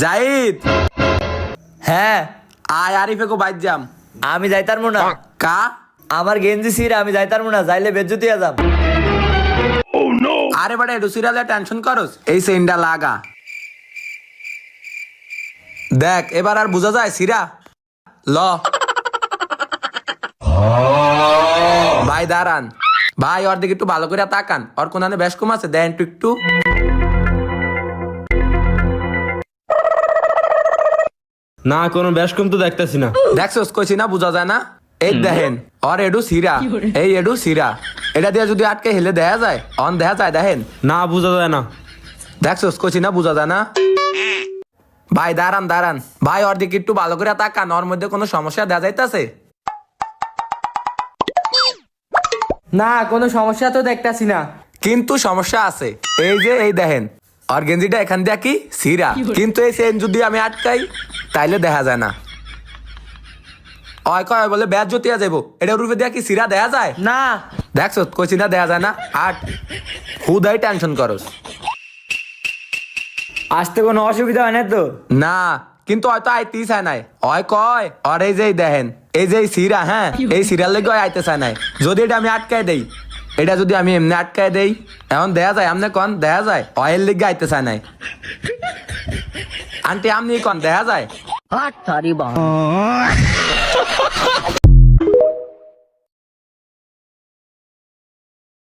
জাহিদ, হ্যাঁ আয় আরিফে কো বাইর যাম। আমি যাইতার না। কা আমার গেঞ্জি ছিঁড়া, আমি যাইতার না, যাইলে বেজ্জতি আজাম। আরে বাড়া এডু সিরিয়ালে টেনশন করস, এই সেন্ডা লাগা। দেখ এবার আর বোঝা যায় সিরা ল। ভাই দাঁড়ান, ভাই ওর দিকে একটু ভালো করে তাকান, ওর কোনানে বেশ কম আছে, দেন একটু। না কোনো বেশ কম তো দেখতেছি না। দেখছস কইছি না বোঝা যায় না। এই দেখেন ওর এডু সিরা, এই এডু সিরা, এটা দিয়ে যদি আটকে হেলে দেখা যায়, অন দেখা যায় দেখেন। না বোঝা যায় না। দেখছস কইছি না বোঝা যায় না। ভাই দাঁড়ান দাঁড়ান, ভাই ওর দিকে একটু ভালো করে তাকান, ওর মধ্যে কোনো সমস্যা দেখা যাইতাছে? না কোনো সমস্যা তো দেখতাছি না। কিন্তু সমস্যা আছে, এই যে এই দেখেন ওর গেঞ্জিটা এখান দিয়ে কি সিরা, কিন্তু এই চেন যদি আমি আটকাই তাইলে দেখা যায় না। ওই কয় বলে ব্যাজ জতিয়া যাবো, এটা রূপে দিয়া কি সিরা দেখা যায়? না দেখছো কইছি না দেখা যায় না। আট হুদাই টেনশন করস। আসতে কোনো অসুবিধা হয় না তো? না কিন্তু হয়তো আইতেই চায় নাই, ওই কয় আর এই যে দেখেন এই যে সিরা, হ্যাঁ এই সিরিয়াল লেগে আইতে চায় নাই। যদি এটা আমি আটকাই দেই, এটা যদি আমি এমনি আটকাই দেই, এখন দেখা যায় আমনে কন দেখা যায় অয়েল লেগে আইতে চায় নাই। আন্টি আমনি কন দেখা যায়?